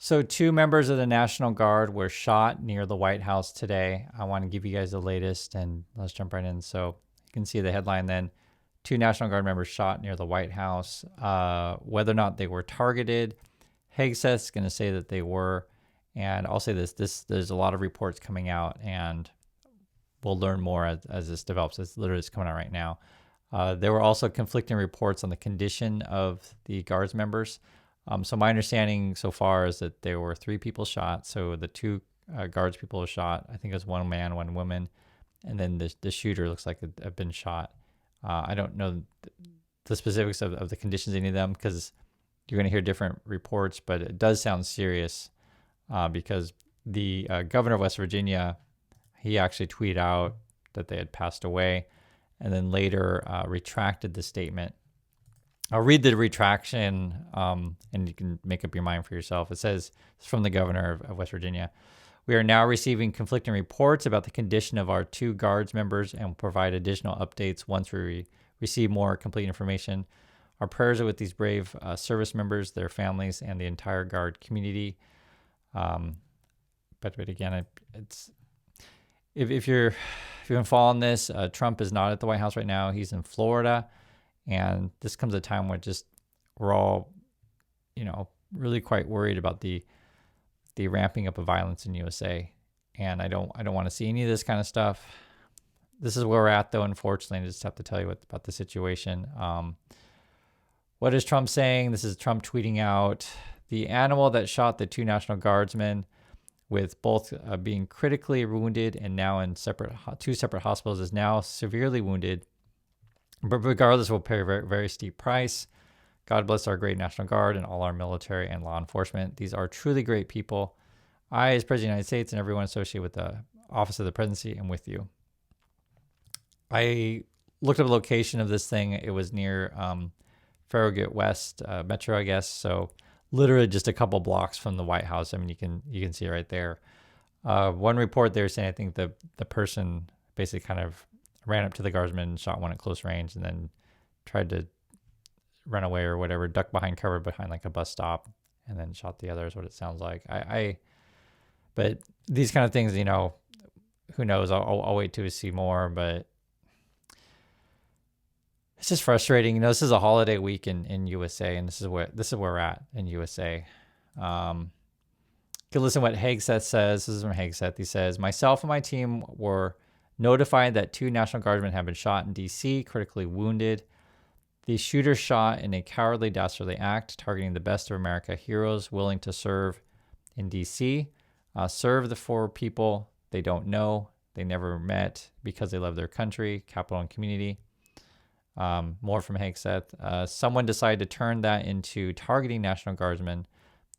So, two members of the National Guard were shot near the White House today. I want to give you guys the latest, and let's jump right in. So, you can see the headline then. Two National Guard members shot near the White House. Whether or not they were targeted, Hegseth's going to say that they were. And I'll say this, there's a lot of reports coming out, and we'll learn more as this develops. It's literally coming out right now. There were also conflicting reports on the condition of the Guards members. So my understanding so far is that there were 3 people shot. So the 2 Guards people were shot. I think it was 1 man, 1 woman. And then the shooter looks like had been shot. I don't know the specifics of the conditions of any of them because you're going to hear different reports, but it does sound serious because the governor of West Virginia, he actually tweeted out that they had passed away and then later retracted the statement. I'll read the retraction and you can make up your mind for yourself. It says, it's from the governor of West Virginia. We are now receiving conflicting reports about the condition of our 2 Guards members and will provide additional updates once we receive more complete information. Our prayers are with these brave service members, their families, and the entire Guard community. But again, it's if you've been following this, Trump is not at the White House right now. He's in Florida, and this comes at a time where we're all, really quite worried about the ramping up of violence in USA, and I don't want to see any of this kind of stuff. This is where we're at, though. Unfortunately, I just have to tell you about the situation. What is Trump saying? This is Trump tweeting out, the animal that shot the 2 National Guardsmen, with both being critically wounded and now in 2 separate hospitals, is now severely wounded. But regardless, will pay a very, very steep price. God bless our great National Guard and all our military and law enforcement. These are truly great people. I, as President of the United States, and everyone associated with the Office of the Presidency, am with you. I looked up the location of this thing. It was near Farragut West Metro, I guess. So literally just a couple blocks from the White House. I mean, you can see it right there. One report there saying I think the person basically kind of ran up to the Guardsman and shot one at close range and then tried to run away or whatever, duck behind cover behind like a bus stop, and then shot the other is what it sounds like. But these kind of things, who knows? I'll wait to see more, but it's just frustrating. This is a holiday week in USA, and this is where we're at in USA. You can listen to what Hegseth says. This is from Hegseth. He says, myself and my team were notified that 2 National Guardsmen have been shot in D.C., critically wounded. The shooter shot in a cowardly, dastardly act, targeting the best of America heroes willing to serve in D.C., serve the 4 people they don't know, they never met because they love their country, capital, and community. More from Hegseth. Someone decided to turn that into targeting National Guardsmen.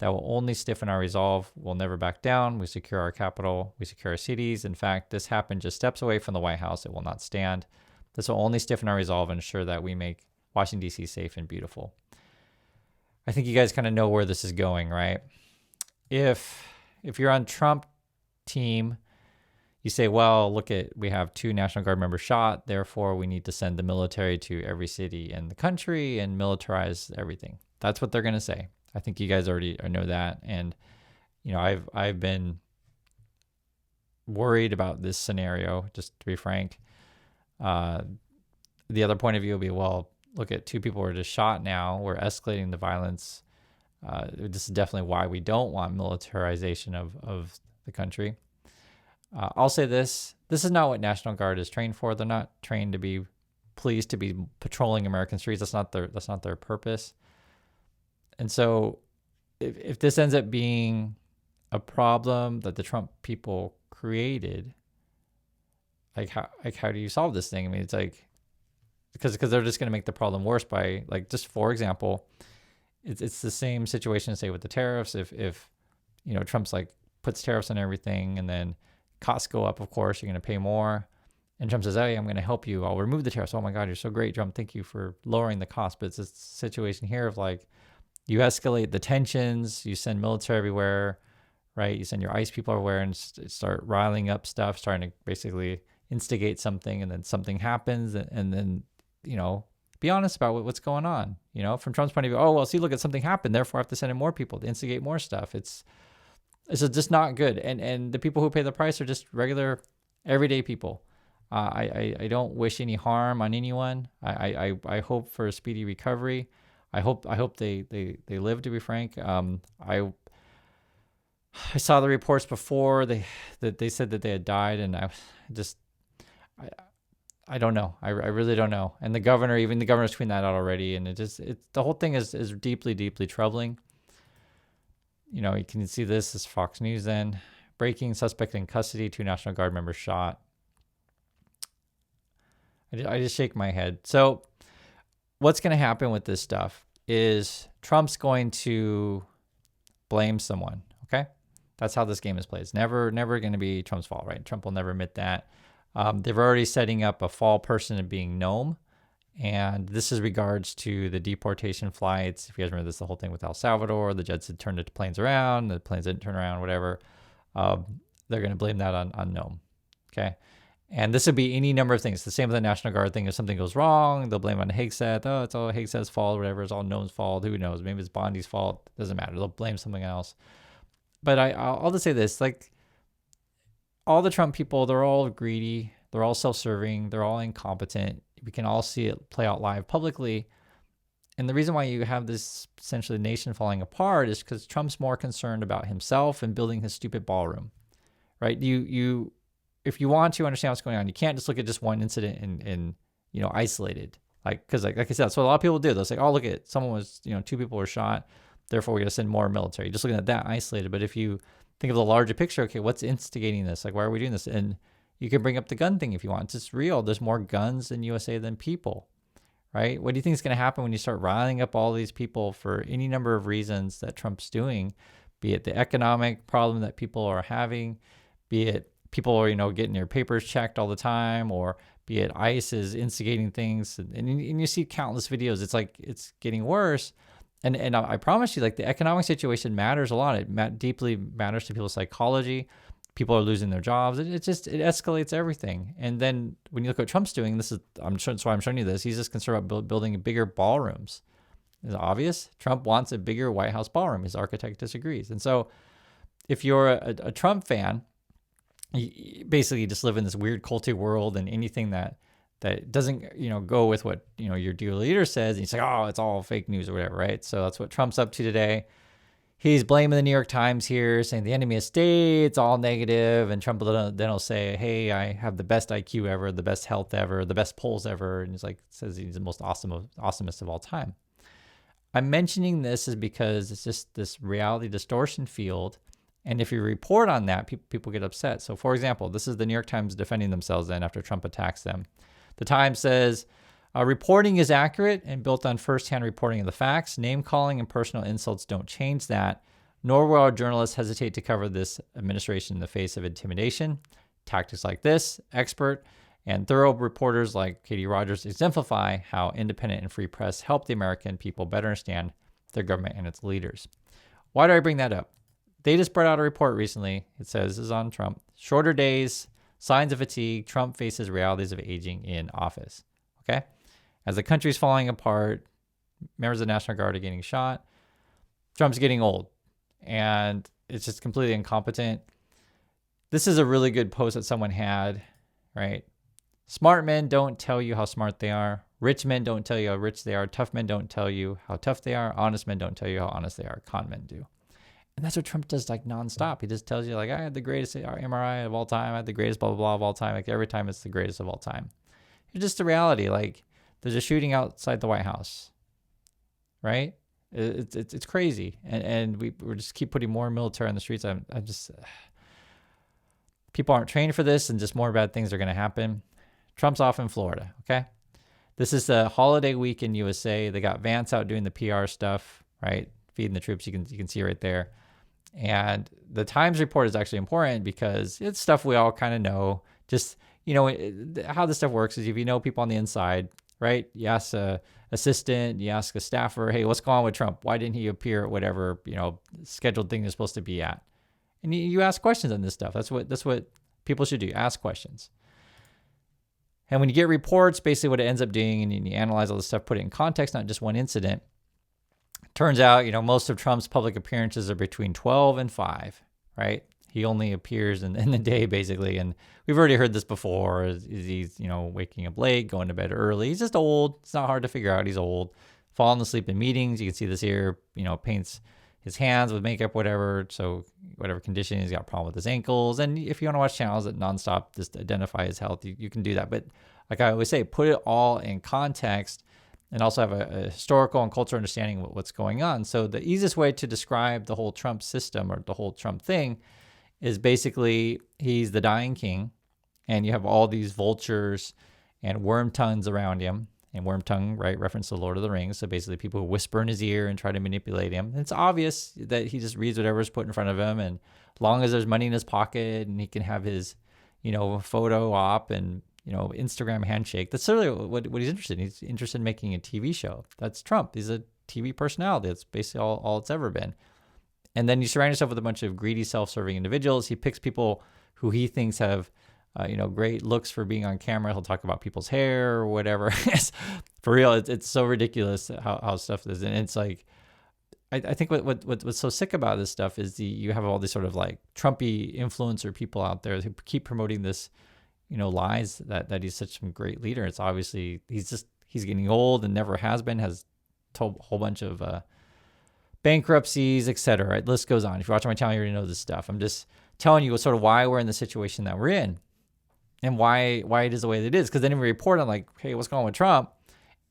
That will only stiffen our resolve. We'll never back down. We secure our capital. We secure our cities. In fact, this happened just steps away from the White House. It will not stand. This will only stiffen our resolve and ensure that we make Washington, D.C. safe and beautiful. I think you guys kind of know where this is going, right? If you're on Trump team, you say, well, we have 2 National Guard members shot, therefore we need to send the military to every city in the country and militarize everything. That's what they're going to say. I think you guys already know that. And, I've been worried about this scenario, just to be frank. The other point of view will be, well, look at 2 people who are just shot now. We're escalating the violence. This is definitely why we don't want militarization of the country. I'll say this is not what National Guard is trained for. They're not trained to be police, to be patrolling American streets. That's not their purpose. And so if this ends up being a problem that the Trump people created, how do you solve this thing? I mean, it's like, because they're just going to make the problem worse by, like, just for example, it's the same situation, say, with the tariffs. If Trump's like puts tariffs on everything and then costs go up, of course, you're going to pay more. And Trump says, hey, I'm going to help you. I'll remove the tariffs. Oh my God, you're so great, Trump. Thank you for lowering the cost. But it's a situation here of like, you escalate the tensions, you send military everywhere, right? You send your ICE people everywhere and start riling up stuff, starting to basically instigate something, and then something happens, and then, Be honest about what's going on. From Trump's point of view, oh, well, see, look at something happened. Therefore, I have to send in more people to instigate more stuff. It's just not good. And the people who pay the price are just regular, everyday people. I don't wish any harm on anyone. I hope for a speedy recovery. I hope they live, to be frank. I saw the reports before that they said that they had died, and I don't know. I really don't know. And even the governor's tweeting that out already, and the whole thing is deeply, deeply troubling. You can see this is Fox News then. Breaking: suspect in custody, 2 National Guard members shot. I just shake my head. So what's going to happen with this stuff is Trump's going to blame someone, okay? That's how this game is played. It's never going to be Trump's fault, right? Trump will never admit that. They're already setting up a fall person of being Nome, and this is regards to the deportation flights. If you guys remember this, the whole thing with El Salvador, the jets had turned the planes around, the planes didn't turn around, whatever. They're going to blame that on Nome, okay? And this would be any number of things. The same with the National Guard thing. If something goes wrong, they'll blame it on Hegseth. Oh, it's all Hegseth's fault, whatever. It's all Nome's fault. Who knows? Maybe it's Bondi's fault. Doesn't matter. They'll blame something else. But I'll just say this, like, all the Trump people, they're all greedy. They're all self-serving. They're all incompetent. We can all see it play out live publicly. And the reason why you have this essentially nation falling apart is because Trump's more concerned about himself and building his stupid ballroom, right? If you want to understand what's going on, you can't just look at just one incident and isolated. Because like I said, that's what a lot of people do. They'll say, oh, look at someone was, 2 people were shot. Therefore, we got to send more military. Just looking at that isolated. But if you think of the larger picture, okay, what's instigating this? Like, why are we doing this? And you can bring up the gun thing if you want. It's just real. There's more guns in USA than people, right? What do you think is going to happen when you start riling up all these people for any number of reasons that Trump's doing, be it the economic problem that people are having, be it people are, getting their papers checked all the time, or be it ICE is instigating things. And you see countless videos. It's like, it's getting worse. And I promise you, like, the economic situation matters a lot. It deeply matters to people's psychology. People are losing their jobs. It escalates everything. And then when you look at what Trump's doing, that's why I'm showing you this. He's just concerned about building bigger ballrooms. It's obvious. Trump wants a bigger White House ballroom. His architect disagrees. And so if you're a Trump fan, you basically just live in this weird culty world, and anything that doesn't, go with what, your dear leader says, and you say, oh, it's all fake news or whatever, right? So that's what Trump's up to today. He's blaming the New York Times here, saying the enemy of state, it's all negative. And Trump then will say, hey, I have the best IQ ever, the best health ever, the best polls ever. And says he's the most awesomest of all time. I'm mentioning this is because it's just this reality distortion field. And if you report on that, people get upset. So for example, this is the New York Times defending themselves then after Trump attacks them. The Times says, reporting is accurate and built on firsthand reporting of the facts. Name calling and personal insults don't change that, nor will our journalists hesitate to cover this administration in the face of intimidation. Tactics like this, expert and thorough reporters like Katie Rogers exemplify how independent and free press help the American people better understand their government and its leaders. Why do I bring that up? They just brought out a report recently. It says, this is on Trump, shorter days, signs of fatigue, Trump faces realities of aging in office. Okay? As the country's falling apart, members of the National Guard are getting shot, Trump's getting old, and it's just completely incompetent. This is a really good post that someone had, right? Smart men don't tell you how smart they are. Rich men don't tell you how rich they are. Tough men don't tell you how tough they are. Honest men don't tell you how honest they are. Con men do. And that's what Trump does, like, nonstop. He just tells you, like, I had the greatest MRI of all time. I had the greatest blah, blah, blah of all time. Like, every time it's the greatest of all time. It's just the reality. Like, there's a shooting outside the White House, right? It's crazy. And we just keep putting more military on the streets. I'm just, people aren't trained for this, and just more bad things are going to happen. Trump's off in Florida, okay? This is the holiday week in USA. They got Vance out doing the PR stuff, right? Feeding the troops. You can see right there. And the Times report is actually important because it's stuff we all kind of know. Just, how this stuff works is if you know people on the inside, right? You ask a assistant, you ask a staffer, hey, what's going on with Trump? Why didn't he appear at whatever, scheduled thing he's supposed to be at? And you ask questions on this stuff. That's what people should do. Ask questions. And when you get reports, basically what it ends up doing, and you analyze all this stuff, put it in context, not just one incident. Turns out, most of Trump's public appearances are between 12 and 5, right? He only appears in the day, basically. And we've already heard this before. He's, waking up late, going to bed early. He's just old. It's not hard to figure out. He's old. Falling asleep in meetings. You can see this here, paints his hands with makeup, whatever. So whatever condition, he's got a problem with his ankles. And if you want to watch channels that nonstop just identify his health, you can do that. But like I always say, put it all in context and also have a historical and cultural understanding of what's going on. So the easiest way to describe the whole Trump system or the whole Trump thing is basically he's the dying king, and you have all these vultures and worm tongues around him. And worm tongue, right, reference to Lord of the Rings. So basically people who whisper in his ear and try to manipulate him. And it's obvious that he just reads whatever's put in front of him. And as long as there's money in his pocket and he can have his, photo op and, Instagram handshake, that's literally what he's interested in. He's interested in making a TV show. That's Trump. He's a TV personality. That's basically all it's ever been. And then you surround yourself with a bunch of greedy, self-serving individuals. He picks people who he thinks have great looks for being on camera. He'll talk about people's hair or whatever. For real, it's so ridiculous how stuff is. And it's like, I think what's so sick about this stuff is you have all these sort of like Trumpy influencer people out there who keep promoting this, lies that he's such a great leader. It's obviously, he's getting old and never has been, has a whole bunch of bankruptcies, etc. Right? List goes on. If you're watching my channel, you already know this stuff. I'm just telling you sort of why we're in the situation that we're in. And why it is the way that it is. Because then when we report on like, hey, what's going on with Trump,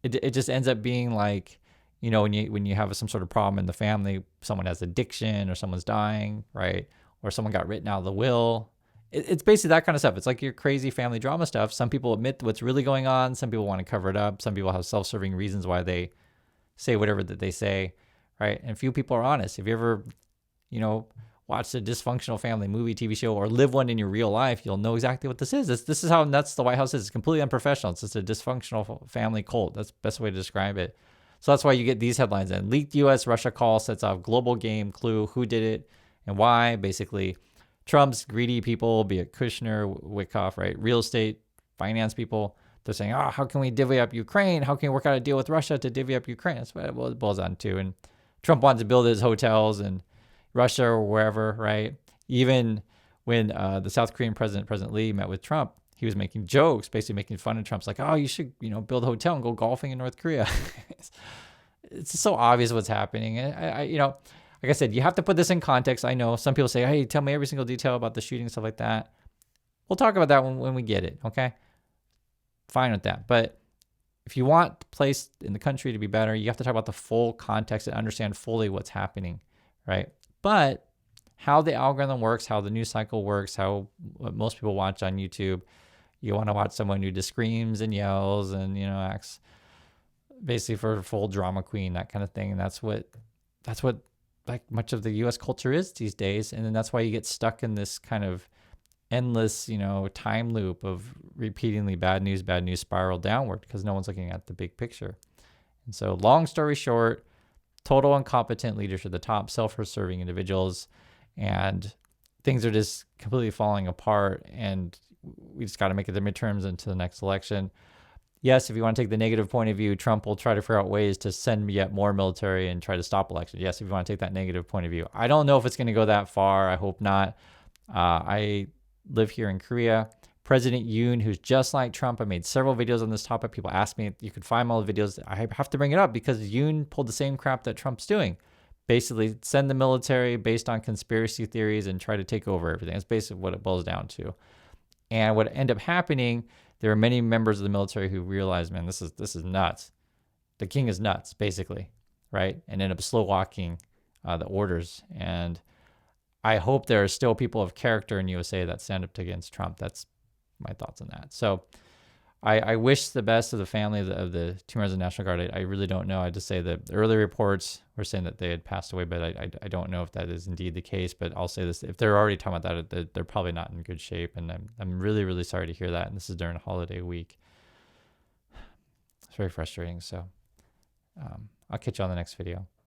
it just ends up being like, when you have some sort of problem in the family, someone has addiction or someone's dying, right? Or someone got written out of the will. It's basically that kind of stuff. It's like your crazy family drama stuff. Some people admit what's really going on. Some people want to cover it up. Some people have self-serving reasons why they say whatever that they say, right? And few people are honest. If you ever, watch a dysfunctional family movie, TV show, or live one in your real life, you'll know exactly what this is. This is how nuts the White House is. It's completely unprofessional. It's just a dysfunctional family cult. That's the best way to describe it. So that's why you get these headlines. And leaked U.S.-Russia call sets off global game clue. Who did it and why? Basically, Trump's greedy people, be it Kushner, Wickoff, right? Real estate, finance people. They're saying, how can we divvy up Ukraine? How can we work out a deal with Russia to divvy up Ukraine? That's what it boils down to. And Trump wants to build his hotels and Russia or wherever, right? Even when the South Korean President Lee met with Trump, he was making jokes, basically making fun of Trump's like, you should, build a hotel and go golfing in North Korea. It's so obvious what's happening. And I like I said, you have to put this in context. I know some people say, hey, tell me every single detail about the shooting and stuff like that. We'll talk about that when we get it, okay? Fine with that. But if you want the place in the country to be better, you have to talk about the full context and understand fully what's happening, right? But how the algorithm works, how the news cycle works, how what most people watch on YouTube, you want to watch someone who just screams and yells and, acts basically for a full drama queen, that kind of thing. And that's what like much of the U.S. culture is these days. And then that's why you get stuck in this kind of endless, time loop of repeatedly bad news spiral downward because no one's looking at the big picture. And so long story short, total incompetent leadership at the top, self-serving individuals, and things are just completely falling apart. And we just got to make it the midterms into the next election. Yes, if you want to take the negative point of view, Trump will try to figure out ways to send yet more military and try to stop elections. Yes, if you want to take that negative point of view. I don't know if it's going to go that far. I hope not. I live here in Korea. President Yoon, who's just like Trump, I made several videos on this topic. People ask me, you could find all the videos. I have to bring it up because Yoon pulled the same crap that Trump's doing. Basically, send the military based on conspiracy theories and try to take over everything. That's basically what it boils down to. And what ended up happening, there are many members of the military who realized, man, this is nuts. The king is nuts, basically, right? And end up slow walking the orders. And I hope there are still people of character in USA that stand up against Trump. That's my thoughts on that. So I wish the best of the family of the two members of the National Guard. I really don't know. I just say that the early reports were saying that they had passed away, but I don't know if that is indeed the case. But I'll say this, if they're already talking about that, they're probably not in good shape. And I'm really, really sorry to hear that. And this is during a holiday week. It's very frustrating. So I'll catch you on the next video.